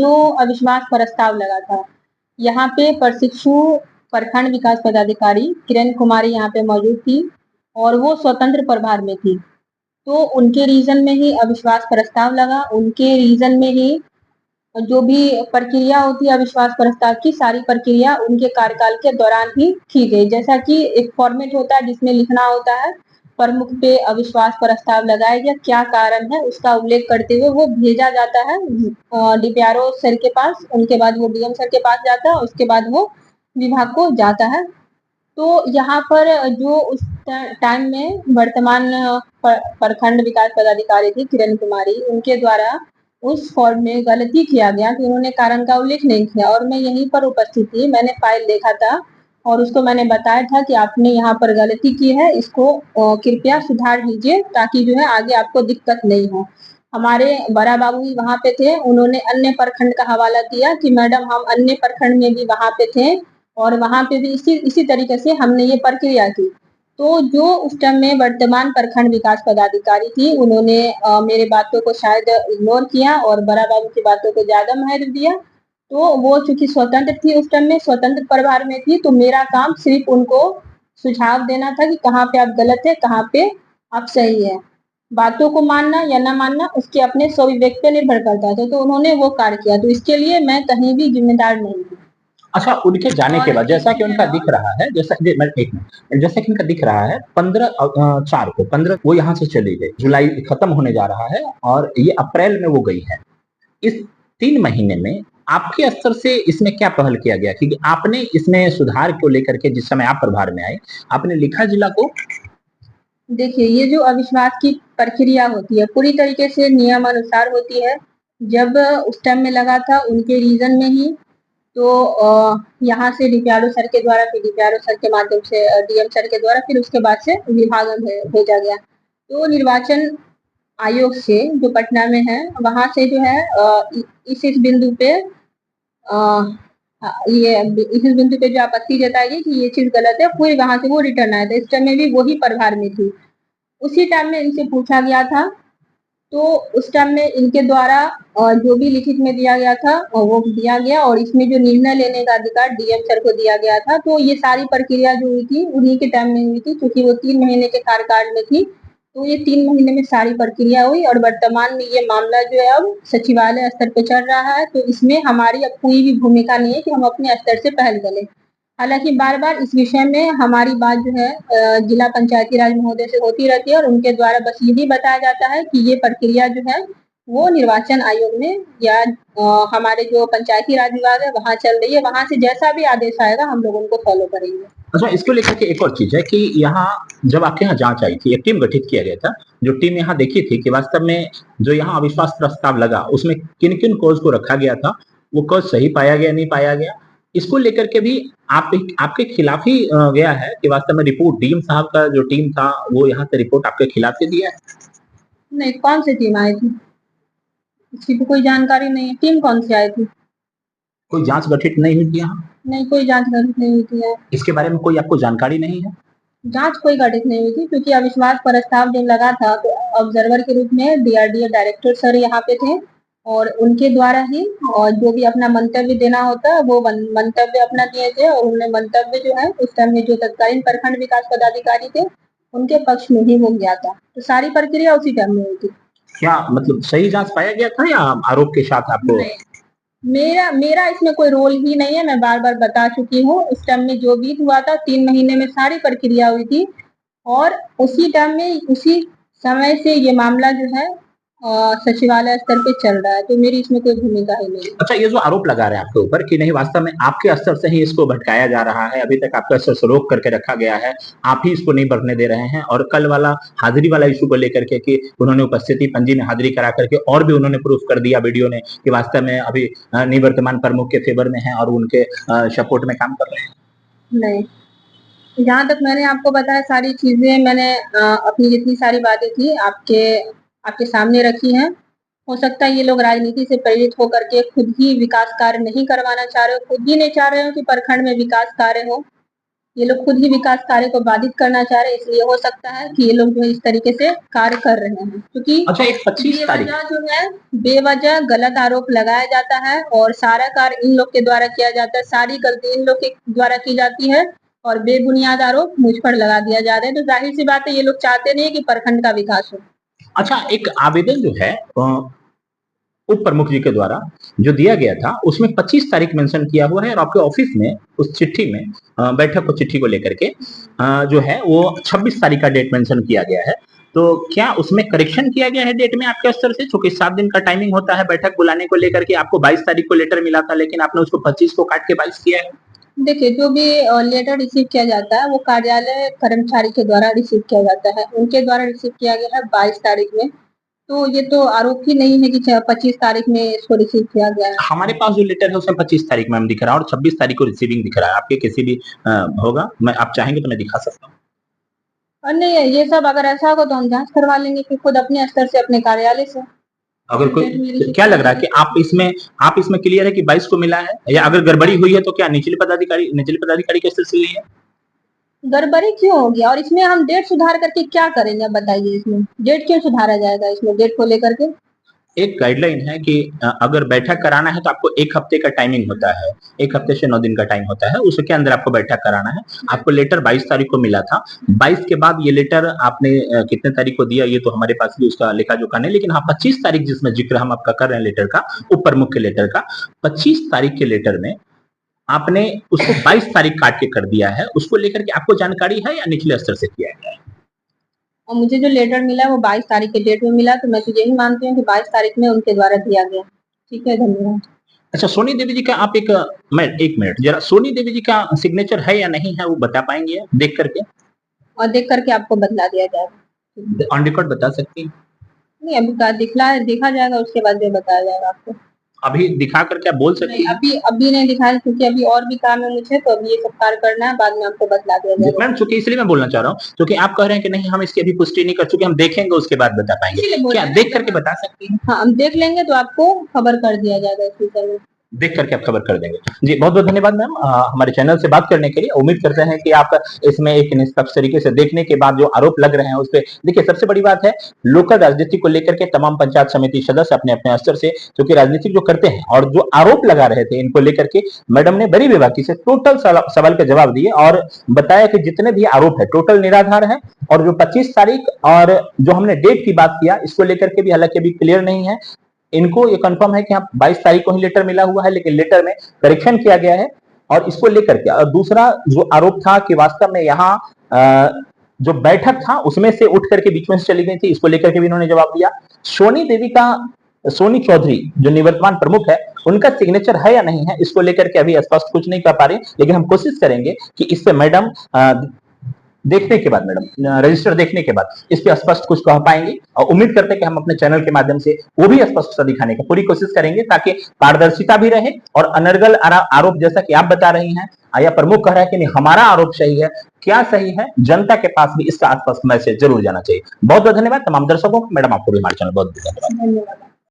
जो अविश्वास प्रस्ताव लगा था, यहाँ पे प्रशिक्षु प्रखंड विकास पदाधिकारी किरण कुमारी यहाँ पे मौजूद थी और वो स्वतंत्र प्रभार में थी। तो उनके रीजन में ही अविश्वास प्रस्ताव लगा, उनके रीजन में ही जो भी प्रक्रिया होती है अविश्वास प्रस्ताव की, सारी प्रक्रिया उनके कार्यकाल के दौरान ही की गई। जैसा कि एक फॉर्मेट होता है जिसमें लिखना होता है प्रमुख पे अविश्वास प्रस्ताव लगाया गया, क्या कारण है उसका उल्लेख करते हुए वो भेजा जाता है डीपीआरओ सर के पास, उनके बाद वो डीएम सर के पास जाता है, उसके बाद वो विभाग को जाता है। तो यहाँ पर जो उस टाइम में वर्तमान प्रखंड विकास पदाधिकारी थी किरण कुमारी, उनके द्वारा उस फॉर्म में गलती किया गया कि उन्होंने कारण का उल्लेख नहीं किया और मैं यहीं पर उपस्थित थी, मैंने फाइल देखा था और उसको मैंने बताया था कि आपने यहाँ पर गलती की है, इसको कृपया सुधार लीजिए ताकि जो है आगे आपको दिक्कत नहीं हो। हमारे बड़ा बाबू भी वहाँ पे थे, उन्होंने अन्य प्रखंड का हवाला दिया कि मैडम हम अन्य प्रखंड में भी वहाँ पे थे और वहाँ पे भी इसी तरीके से हमने ये प्रक्रिया की। तो जो उस टाइम में वर्तमान प्रखंड विकास पदाधिकारी थी, उन्होंने मेरे बातों को शायद इग्नोर किया और बड़ा बाबू की बातों को ज्यादा महत्व दिया। तो वो चूंकि स्वतंत्र थी उस टाइम में, स्वतंत्र प्रभार में थी, तो मेरा काम सिर्फ उनको सुझाव देना था कि कहाँ पे आप गलत है, कहाँ पे आप सही है। बातों को मानना या ना मानना उसके अपने स्वविवेक पे निर्भर करता था, तो उन्होंने वो कार्य किया, तो इसके लिए मैं कहीं भी जिम्मेदार नहीं हूँ। अच्छा, उनके जाने के बाद जैसा कि उनका दिख रहा है, जैसा कि एक मिनट, जैसा कि उनका दिख रहा है 15 वो यहाँ से चली गई, जुलाई खत्म होने जा रहा है और ये अप्रैल में वो गई है। इस 3 महीने में आपके स्तर से इसमें क्या पहल किया गया? क्योंकि आपने इसमें सुधार को लेकर के जिस समय आप प्रभार में आए, आपने लिखा जिला को? देखिए, ये जो अविश्वास की प्रक्रिया होती है पूरी तरीके से नियम अनुसार होती है। जब उस टाइम में लगा था उनके रीजन में ही, तो यहाँ से डीपीआरओ सर के द्वारा, फिर डीपीआरओ सर के माध्यम से डीएम सर के द्वारा, फिर उसके बाद से विभाग में भेजा गया। तो निर्वाचन आयोग से जो पटना में है, वहां से जो है इस बिंदु पे ये इस बिंदु पे जो आपत्ति जताएगी कि ये चीज गलत है, फिर वहां से वो रिटर्न आया था। इस टाइम में भी वही प्रभार में थी, उसी टाइम में इनसे पूछा गया था। तो उस टाइम में इनके द्वारा जो भी लिखित में दिया गया था वो दिया गया और इसमें जो निर्णय लेने का अधिकार डीएम सर को दिया गया था। तो ये सारी प्रक्रिया जो हुई थी उन्हीं के टाइम में हुई थी, क्योंकि वो 3 महीने के कार्यकाल में थी। तो ये 3 महीने में सारी प्रक्रिया हुई और वर्तमान में ये मामला जो है अब सचिवालय स्तर पे चल रहा है। तो इसमें हमारी अब कोई भी भूमिका नहीं है कि हम अपने स्तर से पहल करें। हालांकि बार बार इस विषय में हमारी बात जो है जिला पंचायती राज महोदय से होती रहती है और उनके द्वारा बस यही बताया जाता है कि ये प्रक्रिया जो है वो निर्वाचन आयोग में या हमारे जो पंचायती राज विभाग है वहाँ चल रही है, वहां से जैसा भी आदेश आएगा हम लोग उनको फॉलो करेंगे। अच्छा, इसको लेकर के एक और चीज है कि यहाँ जब आपके यहाँ जांच आई थी, एक टीम गठित किया गया था, जो टीम यहाँ देखी थी कि वास्तव में जो यहाँ अविश्वास प्रस्ताव लगा उसमें किन किन कॉज को रखा गया था, वो कॉज सही पाया गया, नहीं पाया गया, इसको लेकर के भी आपके खिलाफ ही गया है कि वास्तव में रिपोर्ट डीएम साहब का जो टीम था वो यहाँ से रिपोर्ट आपके खिलाफ ही दिया है? नहीं, कौन सी टीम आई थी इसकी तो कोई जानकारी नहीं है। टीम कौन सी आई थी? कोई जांच गठित नहीं हुई थी यहाँ? नहीं, कोई जांच गठित नहीं हुई थी। इसके बारे में कोई आपको जानकारी नहीं है? जांच कोई गठित नहीं हुई थी, क्योंकि अविश्वास प्रस्ताव जब लगा था तो ऑब्जर्वर के रूप में डीआरडीए डायरेक्टर सर यहाँ पे थे और उनके द्वारा ही और जो भी अपना मंतव्य देना होता है वो मंतव्य अपना दिए थे और उन्होंने मंतव्य जो है उस टाइम में जो तत्कालीन प्रखंड विकास पदाधिकारी थे उनके पक्ष में ही वो गया था। तो सारी प्रक्रिया उसी टाइम में हुई थी। क्या मतलब सही जांच पाया गया था या आरोप के साथ आपको? मेरा मेरा इसमें कोई रोल ही नहीं है, मैं बार बार बता चुकी हूँ। उस टाइम में जो भी हुआ था 3 महीने में सारी प्रक्रिया हुई थी और उसी टाइम में उसी समय से ये मामला जो है सचिवालय स्तर पे चल रहा है, तो मेरी इसमें कोई भूमिका ही नहीं है। अच्छा, ये जो आरोप लगा रहे हैं आपके ऊपर कि नहीं वास्तव में आपके स्तर से ही इसको भटकाया जा रहा है, अभी तक आपके स्तर से रोक करके रखा गया है, आप ही इसको नहीं बढ़ने दे रहे हैं, और कल वाला हाजिरी वाला इशू को लेकर के कि उन्होंने उपस्थिति पंजी में हाजिरी करा करके और भी उन्होंने प्रूफ कर दिया वीडियो ने कि वास्तव में अभी निवर्तमान प्रमुख के फेवर में है और उनके सपोर्ट में काम कर रहे हैं। नहीं, जहाँ तक मैंने आपको बताया सारी चीजें मैंने अपनी जितनी सारी बातें थी आपके सामने रखी हैं। हो सकता है ये लोग राजनीति से प्रेरित होकर के खुद ही विकास कार्य नहीं करवाना चाह रहे हो, खुद ही नहीं चाह रहे हो कि प्रखंड में विकास कार्य हो। ये लोग खुद ही विकास कार्य को बाधित करना चाह रहे हैं, इसलिए हो सकता है कि ये लोग जो है इस तरीके से कार्य कर रहे हैं, क्योंकि अच्छा, एक 25 तारीख बेवजह जो है बेवजह गलत आरोप लगाया जाता है और सारा कार्य इन लोग के द्वारा किया जाता है, सारी गलती इन लोग के द्वारा की जाती है और बेबुनियाद आरोप मुझ पर लगा दिया जा रहा है। तो जाहिर सी बात है ये लोग चाहते नहीं है कि प्रखंड का विकास हो। अच्छा, एक आवेदन जो है उप प्रमुख जी के द्वारा जो दिया गया था उसमें 25 तारीख मेंशन किया हुआ है और आपके ऑफिस में उस चिट्ठी में बैठक को चिट्ठी को लेकर के जो है वो 26 तारीख का डेट मेंशन किया गया है। तो क्या उसमें करेक्शन किया गया है डेट में आपके स्तर से? क्योंकि 7 दिन का टाइमिंग होता है बैठक बुलाने को लेकर के, आपको 22 तारीख को लेटर मिला था लेकिन आपने उसको 25 को काट के 22 किया है। देखिए, जो भी लेटर रिसीव किया जाता है वो कार्यालय कर्मचारी के द्वारा रिसीव किया जाता है, उनके द्वारा रिसीव किया गया है 22 तारीख में। तो ये तो आरोप ही नहीं है कि 25 तारीख में इसको रिसीव किया गया है। हमारे पास जो लेटर है उसमें 25 तारीख मैम दिख रहा है और 26 तारीख को रिसीविंग दिख रहा है। आपके किसी भी होगा, मैं आप चाहेंगे तो मैं दिखा सकता हूँ। और नहीं, ये सब अगर ऐसा होगा तो हम जांच करवा लेंगे कि खुद अपने स्तर से अपने कार्यालय से। अगर कोई क्या लग रहा है कि आप इसमें क्लियर है कि 22 को मिला है, या अगर गड़बड़ी हुई है तो क्या निचले पदाधिकारी के स्तर से हुई है? गड़बड़ी क्यों होगी और इसमें हम डेट सुधार करके क्या करेंगे, बताइए। इसमें डेट क्यों सुधारा जाएगा, इसमें डेट को लेकर के? एक गाइडलाइन है कि अगर बैठक कराना है तो आपको 1 हफ्ते का टाइमिंग होता है, 1 हफ्ते से 9 दिन का टाइम होता है, उसके अंदर आपको बैठक कराना है। आपको लेटर 22 तारीख को मिला था, 22 के बाद ये लेटर आपने कितने तारीख को दिया ये तो हमारे पास भी उसका लेखा जोखा नहीं, लेकिन हाँ 25 तारीख जिसमें जिक्र हम आपका कर रहे हैं लेटर का, उप प्रमुख के लेटर का, 25 तारीख के लेटर में आपने उसको 22 तारीख काट के कर दिया है। उसको लेकर के आपको जानकारी है या निचले स्तर से किया गया है? और मुझे जो लेटर मिला वो 22 तारीख के डेट में मिला, तो मैं तो यही मानती हूँ कि 22 तारीख में उनके द्वारा दिया गया। ठीक है, धन्यवाद। अच्छा, सोनी देवी जी का आप एक मिनट जरा, सोनी देवी जी का सिग्नेचर है या नहीं है वो बता पाएंगे देख करके? और देख करके आपको बतला दिया जाएगा। ऑन रिकॉर्ड बता सकती हैं? नहीं, अभी देखा जाएगा, उसके बाद में बताया जाएगा आपको। अभी दिखा करके आप बोल सकती हैं? अभी नहीं दिखाया क्योंकि अभी और भी काम है मुझे, तो अभी ये सब कार्य करना है, बाद में आपको बतला दिया जाएगा। मैम चूंकि इसलिए मैं बोलना चाह रहा हूँ क्योंकि आप कह रहे हैं कि नहीं हम इसकी अभी पुष्टि नहीं कर चुके, हम देखेंगे उसके बाद बता पाएंगे, क्या देख करके बता सकती हैं? हाँ, हम देख लेंगे तो आपको खबर कर दिया जाएगा इस विषय में। देख करके आप खबर कर देंगे। जी बहुत बहुत धन्यवाद मैम हमारे चैनल से बात करने के लिए। उम्मीद करते हैं कि आप इसमें एक निष्पक्ष तरीके से देखने के बाद जो आरोप लग रहे हैं उस पर देखिए, सबसे बड़ी बात है लोकल राजनीति को लेकर के तमाम पंचायत समिति सदस्य अपने अपने स्तर से क्योंकि राजनीति जो करते हैं और जो आरोप लगा रहे थे इनको लेकर के मैडम ने बड़ी बेबाकी से टोटल सवाल के जवाब दिए और बताया कि जितने भी आरोप है टोटल निराधार है और जो 25 तारीख और जो हमने डेट की बात किया इसको लेकर के भी हालांकि अभी क्लियर नहीं है। इनको ये कंफर्म है कि हाँ 22 तारीख को ही लेटर मिला हुआ है, लेकिन लेटर में करेक्शन किया गया है और इसको लेकर के। और दूसरा जो आरोप था कि वास्तव में यहाँ जो बैठक था उसमें से उठ करके बीच में से चली गई थी, इसको लेकर के भी इन्होंने जवाब दिया। सोनी चौधरी जो निवर्तमान प्रमुख है उनका सिग्नेचर है या नहीं है इसको लेकर के अभी स्पष्ट कुछ नहीं कर पा रहे, लेकिन हम कोशिश करेंगे कि इस पे मैडम देखने के बाद रजिस्टर देखने के बाद इस पे स्पष्ट कुछ कह पाएंगे और उम्मीद करते हैं कि हम अपने चैनल के माध्यम से वो भी स्पष्टता दिखाने की पूरी कोशिश करेंगे ताकि पारदर्शिता भी रहे और अनर्गल आरोप जैसा कि आप बता रही हैं या प्रमुख कह रहा है कि नहीं हमारा आरोप सही है, क्या सही है, जनता के पास भी इसका स्पष्ट मैसेज जरूर जाना चाहिए। बहुत बहुत धन्यवाद तमाम दर्शकों को। मैडम आपको भी हमारे चैनल बहुत धन्यवाद।